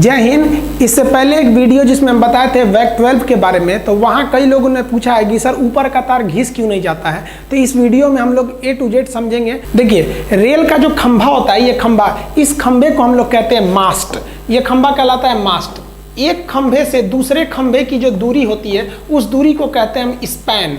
जय हिंद। इससे पहले एक वीडियो जिसमें हम बताए थे वैक 12 के बारे में, तो वहाँ कई लोगों ने पूछा है कि सर ऊपर का तार घिस क्यों नहीं जाता है। तो इस वीडियो में हम लोग A to Z समझेंगे। देखिए, रेल का जो खंभा होता है, ये खंभा, इस खंभे को हम लोग कहते हैं मास्ट। ये खंभा कहलाता है मास्ट। एक खंभे से दूसरे खंभे की जो दूरी होती है, उस दूरी को कहते हैं हम स्पैन।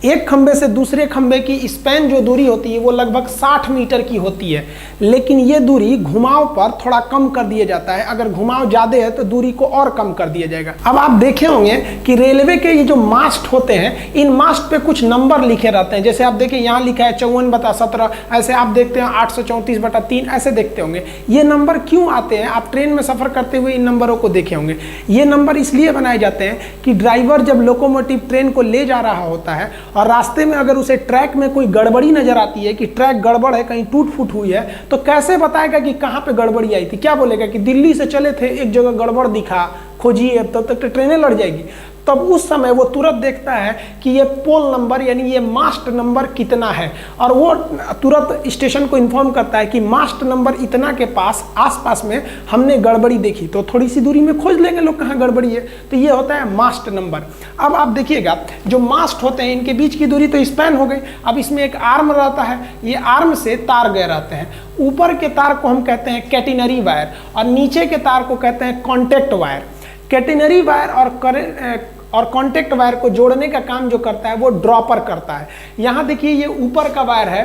एक खंभे से दूसरे खंभे की स्पैन जो दूरी होती है वो लगभग 60 मीटर की होती है, लेकिन ये दूरी घुमाव पर थोड़ा कम कर दिया जाता है। अगर घुमाव ज़्यादा है तो दूरी को और कम कर दिया जाएगा। अब आप देखे होंगे कि रेलवे के ये जो मास्ट होते हैं, इन मास्ट पे कुछ नंबर लिखे रहते हैं। जैसे आप देखिए, यहाँ लिखा है 54/17, ऐसे आप देखते हैं 834/3, ऐसे देखते होंगे। ये नंबर क्यों आते हैं? आप ट्रेन में सफ़र करते हुए इन नंबरों को देखे होंगे। ये नंबर इसलिए बनाए जाते हैं कि ड्राइवर जब लोकोमोटिव ट्रेन को ले जा रहा होता है और रास्ते में अगर उसे ट्रैक में कोई गड़बड़ी नजर आती है कि ट्रैक गड़बड़ है, कहीं टूट फूट हुई है, तो कैसे बताएगा कि कहाँ पे गड़बड़ी आई थी? क्या बोलेगा कि दिल्ली से चले थे, एक जगह गड़बड़ दिखा, खोजिए, तब तक ट्रेनें लड़ जाएगी। तब उस समय वो तुरंत देखता है कि ये पोल नंबर यानी ये मास्ट नंबर कितना है, और वो तुरंत स्टेशन को इन्फॉर्म करता है कि मास्ट नंबर इतना के पास आसपास में हमने गड़बड़ी देखी। तो थोड़ी सी दूरी में खोज लेंगे लोग कहाँ गड़बड़ी है। तो ये होता है मास्ट नंबर। अब आप देखिएगा, जो मास्ट होते हैं इनके बीच की दूरी तो स्पैन हो गई। अब इसमें एक आर्म रहता है, ये आर्म से तार गए रहते हैं। ऊपर के तार को हम कहते हैं कैटिनरी वायर और नीचे के तार को कहते हैं कॉन्टैक्ट वायर। कैटिनरी वायर और कॉन्टैक्ट वायर को जोड़ने का काम जो करता है वो ड्रॉपर करता है। यहाँ देखिए, ये ऊपर का वायर है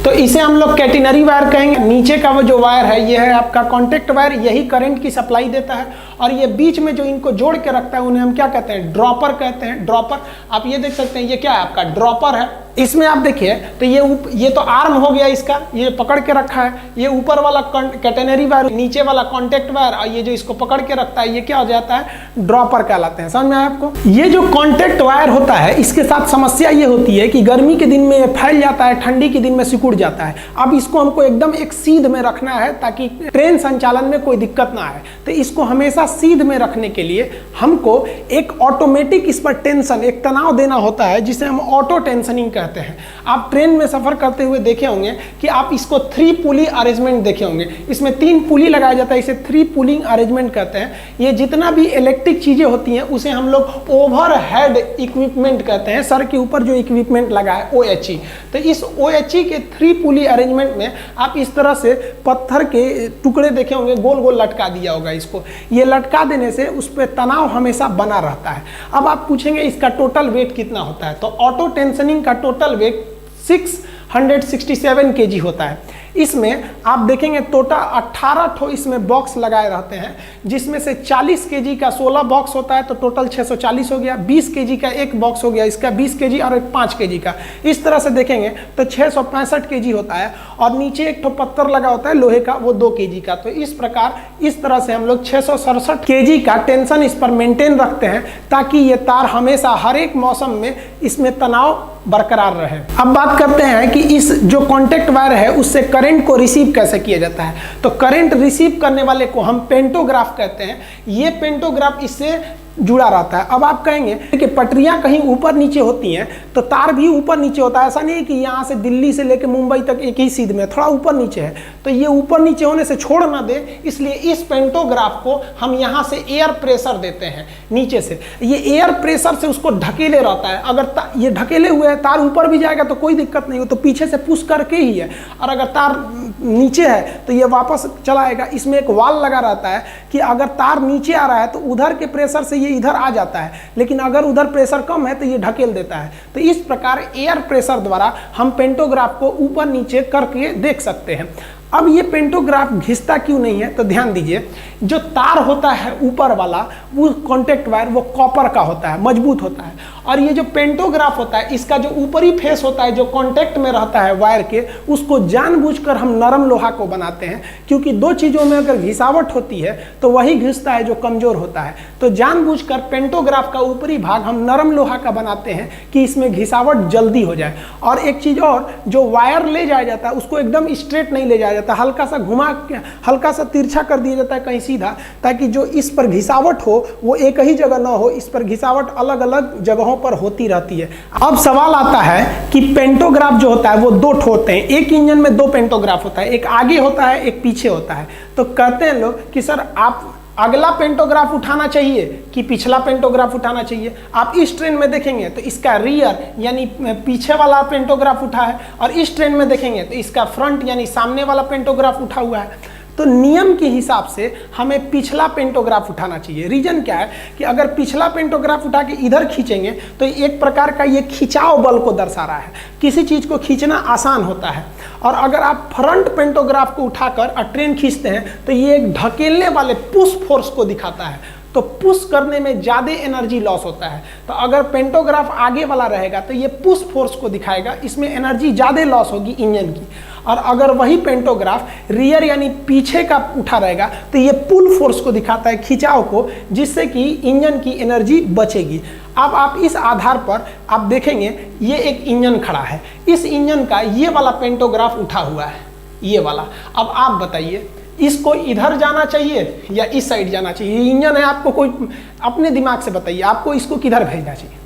तो इसे हम लोग कैटिनरी वायर कहेंगे। नीचे का वो जो वायर है ये है आपका कॉन्टैक्ट वायर, यही करंट की सप्लाई देता है। और ये बीच में जो इनको जोड़ के रखता है उन्हें हम क्या कहते हैं? ड्रॉपर कहते हैं। ड्रॉपर आप ये देख सकते हैं, ये क्या है? आपका ड्रॉपर है। इसमें आप देखिए तो ये तो आर्म हो गया इसका, ये पकड़ के रखा है। ये ऊपर वाला कैटेनरी वायर, नीचे वाला कॉन्टैक्ट वायर, और ये जो इसको पकड़ के रखता है ये क्या हो जाता है? ड्रॉपर कहलाते हैं। समझ में आया आपको? ये जो कॉन्टैक्ट वायर होता है, इसके साथ समस्या ये होती है कि गर्मी के दिन में फैल जाता है, ठंडी के दिन में सिकुड़ जाता है। अब इसको हमको एकदम एक सीध में रखना है ताकि ट्रेन संचालन में कोई दिक्कत ना आए। तो इसको हमेशा सीध में रखने के लिए हमको एक ऑटोमेटिक इस पर टेंशन, एक तनाव देना होता है, जिसे हम ऑटो टेंशनिंग कहते हैं। आप ट्रेन में सफर करते हुए देखे होंगे कि आप इसको 3 पुली अरेंजमेंट देखे होंगे। इसमें 3 पुली लगाया जाता है, इसे 3 पुलिंग अरेंजमेंट कहते हैं। ये जितना भी इलेक्ट्रिक चीजें होती हैं उसे हम लोग ओवरहेड इक्विपमेंट कहते हैं। सर के ऊपर जो इक्विपमेंट लगा है OHE। तो इस OHE के 3 पुली अरेंजमेंट में आप इस तरह से पत्थर के टुकड़े देखे होंगे, गोल गोल लटका दिया होगा इसको। ये लटका देने से उस पर तनाव हमेशा बना रहता है। अब आप पूछेंगे इसका टोटल वेट कितना होता है? तो ऑटो टेंशनिंग का टोटल वेट 667 kg होता है। इसमें आप देखेंगे टोटल 18 ठो इसमें बॉक्स लगाए रहते हैं, जिसमें से 40 kg का 16 बॉक्स होता है, तो टोटल 640 हो गया। 20 kg का एक बॉक्स हो गया, इसका 20 kg और एक 5 kg का। इस तरह से देखेंगे तो 665 kg होता है। और नीचे एक ठो पत्थर लगा होता है लोहे का, वो 2 kg का। तो इस प्रकार इस तरह से हम लोग 667 kg का टेंशन इस पर मेंटेन रखते हैं, ताकि ये तार हमेशा हर एक मौसम में इसमें तनाव बरकरार रहे। अब बात करते हैं कि इस जो कॉन्टैक्ट वायर है उससे करंट को रिसीव कैसे किया जाता है। तो करंट रिसीव करने वाले को हम पेंटोग्राफ कहते हैं। ये पेंटोग्राफ इससे जुड़ा रहता है। अब आप कहेंगे कि पटरियां कहीं ऊपर नीचे होती हैं तो तार भी ऊपर नीचे होता है। ऐसा नहीं है कि यहाँ से दिल्ली से लेकर मुंबई तक एक ही सीध में, थोड़ा ऊपर नीचे है। तो ये ऊपर नीचे होने से छोड़ ना दे, इसलिए इस पेंटोग्राफ को हम यहाँ से एयर प्रेशर देते हैं नीचे से। ये एयर प्रेशर से उसको ढकेले रहता है। अगर ये ढकेले हुए है, तार ऊपर भी जाएगा तो कोई दिक्कत नहीं हो, तो पीछे से पुश करके ही है। और अगर तार नीचे है तो ये वापस चला आएगा। इसमें एक वाल लगा रहता है कि अगर तार नीचे आ रहा है तो उधर के प्रेशर से ये इधर आ जाता है, लेकिन अगर उधर प्रेशर कम है तो ये ढकेल देता है। तो इस प्रकार एयर प्रेशर द्वारा हम पेंटोग्राफ को ऊपर नीचे करके देख सकते हैं। अब ये पेंटोग्राफ घिसता क्यों नहीं है? तो ध्यान दीजिए, जो तार होता है ऊपर वाला, वो कॉन्टैक्ट वायर, वो कॉपर का होता है, मजबूत होता है। और ये जो पेंटोग्राफ होता है, इसका जो ऊपरी फेस होता है, जो कॉन्टैक्ट में रहता है वायर के, उसको जानबूझकर हम नरम लोहा को बनाते हैं। क्योंकि 2 चीज़ों में अगर घिसावट होती है तो वही घिसता है जो कमजोर होता है। तो जानबूझकर पेंटोग्राफ का ऊपरी भाग हम नरम लोहा का बनाते हैं कि इसमें घिसावट जल्दी हो जाए। और एक चीज़ और, जो वायर ले जाया जाता है उसको एकदम स्ट्रेट नहीं ले जाया जाता, हल्का सा घुमा के, हल्का सा तिरछा कर दिया जाता है कहीं सीधा, ताकि जो इस पर घिसावट हो वो एक ही जगह ना हो। इस पर घिसावट अलग अलग जगहों पर होती रहती है। अब सवाल आता है कि पेंटोग्राफ जो होता है वो 2 ठो होते हैं। एक इंजन में 2 पेंटोग्राफ होता है, एक आगे होता है, एक पीछे होता है। तो कहते हैं लोग कि सर आप अगला पेंटोग्राफ उठाना चाहिए कि पिछला पेंटोग्राफ उठाना चाहिए। आप इस ट्रेन में देखेंगे तो इसका रियर यानी पीछे वाला पेंटोग्राफ उठा है, और इस ट्रेन में देखेंगे तो इसका फ्रंट यानी सामने वाला पेंटोग्राफ उठा हुआ है। तो नियम के हिसाब से हमें पिछला पेंटोग्राफ उठाना चाहिए। रीजन क्या है कि अगर पिछला पेंटोग्राफ उठा के इधर खींचेंगे तो एक प्रकार का ये खिंचाव बल को दर्शा रहा है, किसी चीज़ को खींचना आसान होता है। और अगर आप फ्रंट पेंटोग्राफ को उठाकर ट्रेन खींचते हैं तो ये एक ढकेलने वाले पुश फोर्स को दिखाता है, तो पुश करने में ज़्यादा एनर्जी लॉस होता है। तो अगर पेंटोग्राफ आगे वाला रहेगा तो ये पुश फोर्स को दिखाएगा, इसमें एनर्जी ज़्यादा लॉस होगी इंजन की। और अगर वही पेंटोग्राफ रियर यानी पीछे का उठा रहेगा तो ये पुल फोर्स को दिखाता है, खिंचाव को, जिससे कि इंजन की एनर्जी बचेगी। अब आप इस आधार पर आप देखेंगे ये एक इंजन खड़ा है, इस इंजन का ये वाला पेंटोग्राफ उठा हुआ है, ये वाला। अब आप बताइए इसको इधर जाना चाहिए या इस साइड जाना चाहिए? ये इंजन है, आपको कोई अपने दिमाग से बताइए आपको इसको किधर भेजना चाहिए।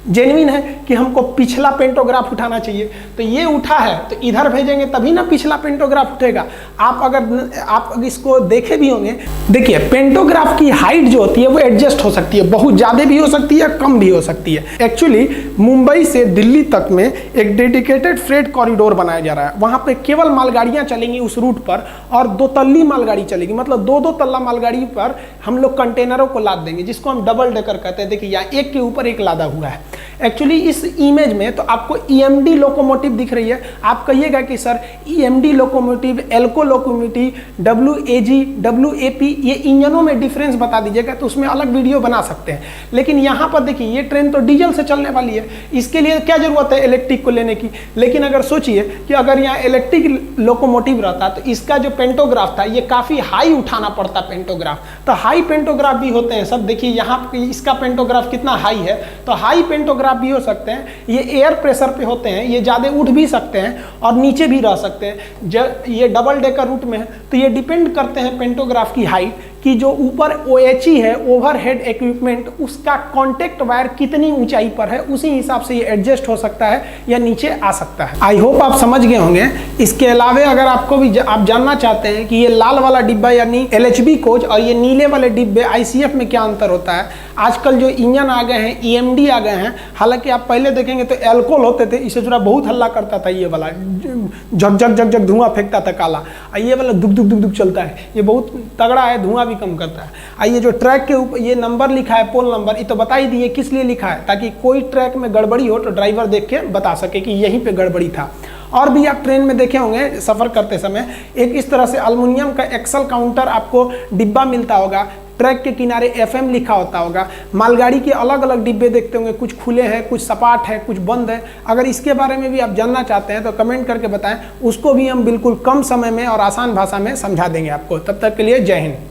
जेन्युइन है कि हमको पिछला पेंटोग्राफ उठाना चाहिए, तो ये उठा है तो इधर भेजेंगे तभी ना पिछला पेंटोग्राफ उठेगा। आप इसको देखे भी होंगे, देखिए पेंटोग्राफ की हाइट जो होती है वो एडजस्ट हो सकती है, बहुत ज़्यादा भी हो सकती है, कम भी हो सकती है। एक्चुअली मुंबई से दिल्ली तक में एक डेडिकेटेड फ्रेट कॉरिडोर बनाया जा रहा है, वहाँ पे केवल मालगाड़ियाँ चलेंगी उस रूट पर, और 2 तल्ली मालगाड़ी चलेगी, मतलब 2-2 तल्ला मालगाड़ी पर हम लोग कंटेनरों को लाद देंगे, जिसको हम डबल डेकर कहते हैं। देखिए यहाँ एक के ऊपर एक लादा हुआ है। एक्चुअली इस इमेज में तो आपको ईएमडी लोकोमोटिव दिख रही है, आप कहिएगा कि sir EMD locomotive, ALCO locomotive, WAG, WAP, ये इंजनों में डिफरेंस बता दीजिएगा तो उसमें अलग वीडियो बना सकते हैं। लेकिन यहाँ पर देखिए ये ट्रेन तो डीजल से चलने वाली है, इसके लिए क्या जरूरत है इलेक्ट्रिक को लेने की। लेकिन अगर सोचिए कि अगर यहाँ इलेक्ट्रिक लोकोमोटिव रहता तो इसका जो पेंटोग्राफ था ये काफ़ी हाई उठाना पड़ता पेंटोग्राफ, तो हाई पेंटोग्राफ भी होते हैं सब। देखिए यहाँ इसका पेंटोग्राफ कितना हाई है, तो हाई पेंटोग्राफ भी हो सकते हैं, ये एयर प्रेशर पे होते हैं, ये ज़्यादा उठ भी सकते हैं और नीचे भी रह सकते हैं। जब ये डबल डेकर रूट में है तो ये डिपेंड करते हैं पेंटोग्राफ की हाइट कि जो ऊपर OHE है, ओवरहेड इक्विपमेंट, उसका कॉन्टेक्ट वायर कितनी ऊंचाई पर है, उसी हिसाब से ये एडजस्ट हो सकता है या नीचे आ सकता है। आई होप आप समझ गए होंगे। इसके अलावा अगर आपको भी आप जानना चाहते हैं कि ये लाल वाला डिब्बा यानी LHB कोच और ये नीले वाले डिब्बे ICF में क्या अंतर होता है, आजकल जो इंजन आ गए हैं EMD आ गए हैं, हालांकि आप पहले देखेंगे तो एल्कोहल होते थे, इससे जुड़ा बहुत हल्ला करता था, ये वाला झक झक झक झक धुआं फेंकता था काला, ये वाला दुक दुक दुक दुक चलता है, ये बहुत तगड़ा है, धुआं भी कम करता है। आइए जो ट्रैक के ऊपर ये नंबर लिखा है, पोल नंबर, ये तो बता ही दिए किस लिए लिखा है, ताकि कोई ट्रैक में गड़बड़ी हो तो ड्राइवर देख के बता सके कि यहीं पे गड़बड़ी था। और भी आप ट्रेन में देखे होंगे सफ़र करते समय एक इस तरह से एल्युमिनियम का एक्सल काउंटर आपको डिब्बा मिलता होगा, ट्रैक के किनारे FM लिखा होता होगा। मालगाड़ी के अलग अलग डिब्बे देखते होंगे, कुछ खुले हैं, कुछ सपाट है, कुछ बंद है। अगर इसके बारे में भी आप जानना चाहते हैं तो कमेंट करके बताएं, उसको भी हम बिल्कुल कम समय में और आसान भाषा में समझा देंगे आपको। तब तक के लिए जय हिंद।